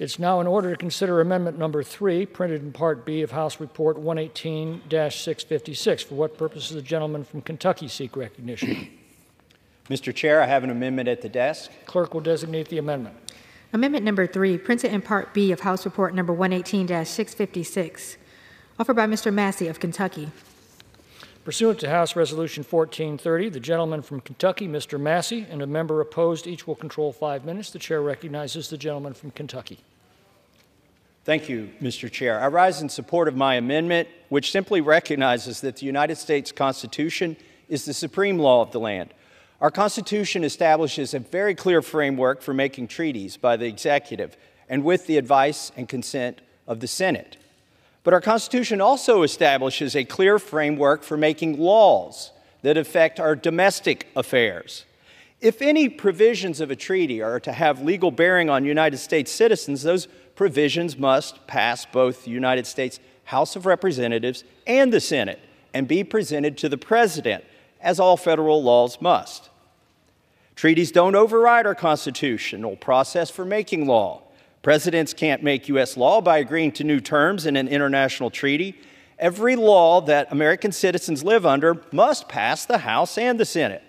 It's now in order to consider Amendment Number 3, printed in Part B of House Report 118-656. For what purpose does the gentleman from Kentucky seek recognition? Mr. Chair, I have an amendment at the desk. Clerk will designate the amendment. Amendment Number 3, printed in Part B of House Report Number 118-656, offered by Mr. Massie of Kentucky. Pursuant to House Resolution 1430, the gentleman from Kentucky, Mr. Massie, and a member opposed each will control 5 minutes. The chair recognizes the gentleman from Kentucky. Thank you, Mr. Chair. I rise in support of my amendment, which simply recognizes that the United States Constitution is the supreme law of the land. Our Constitution establishes a very clear framework for making treaties by the executive and with the advice and consent of the Senate. But our Constitution also establishes a clear framework for making laws that affect our domestic affairs. If any provisions of a treaty are to have legal bearing on United States citizens, those provisions must pass both the United States House of Representatives and the Senate and be presented to the President, as all federal laws must. Treaties don't override our constitutional process for making law. Presidents can't make U.S. law by agreeing to new terms in an international treaty. Every law that American citizens live under must pass the House and the Senate.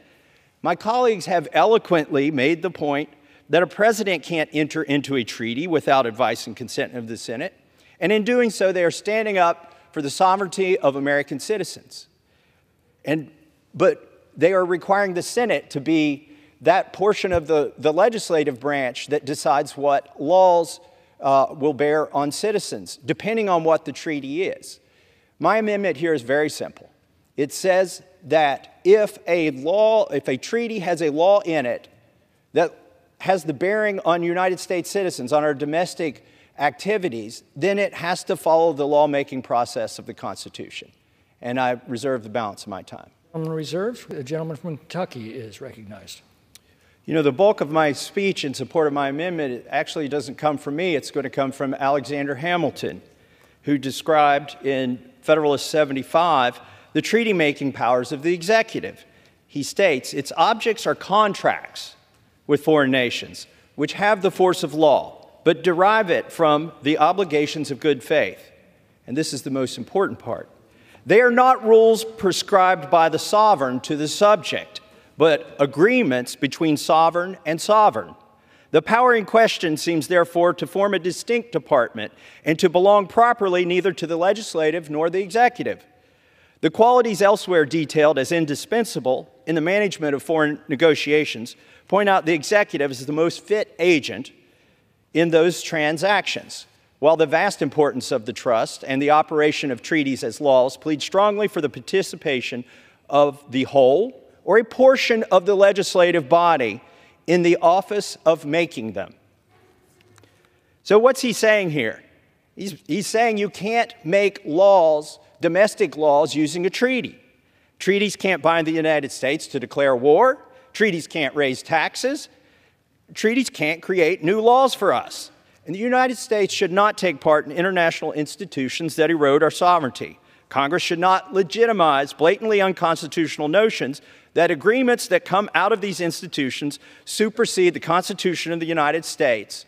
My colleagues have eloquently made the point that a president can't enter into a treaty without advice and consent of the Senate, and in doing so, they are standing up for the sovereignty of American citizens. But they are requiring the Senate to be that portion of the legislative branch that decides what laws will bear on citizens, depending on what the treaty is. My amendment here is very simple. It says that if a treaty has a law in it that has the bearing on United States citizens, on our domestic activities, then it has to follow the lawmaking process of the Constitution. And I reserve the balance of my time. Reserved. The gentleman from Kentucky is recognized. You know, the bulk of my speech in support of my amendment actually doesn't come from me. It's going to come from Alexander Hamilton, who described in Federalist 75 the treaty-making powers of the executive. He states, its objects are contracts with foreign nations, which have the force of law, but derive it from the obligations of good faith. And this is the most important part. They are not rules prescribed by the sovereign to the subject, but agreements between sovereign and sovereign. The power in question seems therefore to form a distinct department and to belong properly neither to the legislative nor the executive. The qualities elsewhere detailed as indispensable in the management of foreign negotiations point out the executive as the most fit agent in those transactions, while the vast importance of the trust and the operation of treaties as laws plead strongly for the participation of the whole or a portion of the legislative body in the office of making them. So what's he saying here? He's saying you can't make laws, domestic laws, using a treaty. Treaties can't bind the United States to declare war. Treaties can't raise taxes. Treaties can't create new laws for us. And the United States should not take part in international institutions that erode our sovereignty. Congress should not legitimize blatantly unconstitutional notions that agreements that come out of these institutions supersede the Constitution of the United States.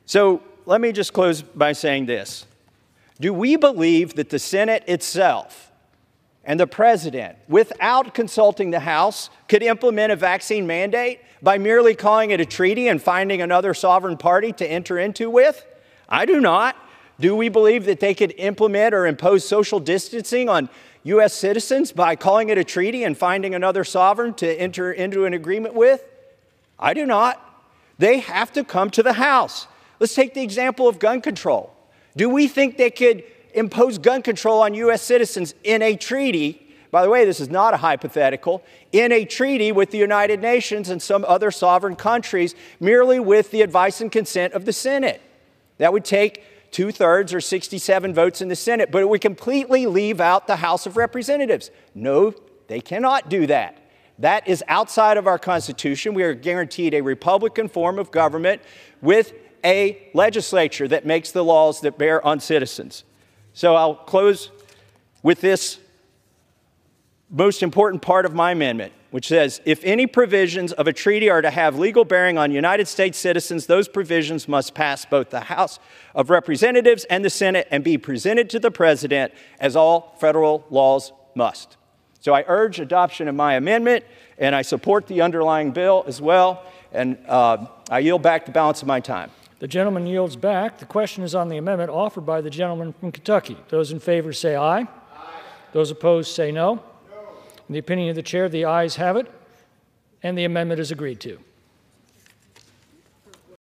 So let me just close by saying this. Do we believe that the Senate itself and the President, without consulting the House, could implement a vaccine mandate by merely calling it a treaty and finding another sovereign party to enter into with? I do not. Do we believe that they could implement or impose social distancing on U.S. citizens by calling it a treaty and finding another sovereign to enter into an agreement with? I do not. They have to come to the House. Let's take the example of gun control. Do we think they could impose gun control on U.S. citizens in a treaty? By the way, this is not a hypothetical. In a treaty with the United Nations and some other sovereign countries, merely with the advice and consent of the Senate. That would take 2/3 or 67 votes in the Senate, but it would completely leave out the House of Representatives. No, they cannot do that. That is outside of our Constitution. We are guaranteed a Republican form of government with a legislature that makes the laws that bear on citizens. So I'll close with this most important part of my amendment. which says, if any provisions of a treaty are to have legal bearing on United States citizens, those provisions must pass both the House of Representatives and the Senate and be presented to the President, as all federal laws must. So I urge adoption of my amendment, and I support the underlying bill as well, and I yield back the balance of my time. The gentleman yields back. The question is on the amendment offered by the gentleman from Kentucky. Those in favor say aye. Aye. Those opposed say no. No. In the opinion of the chair, the ayes have it, and the amendment is agreed to.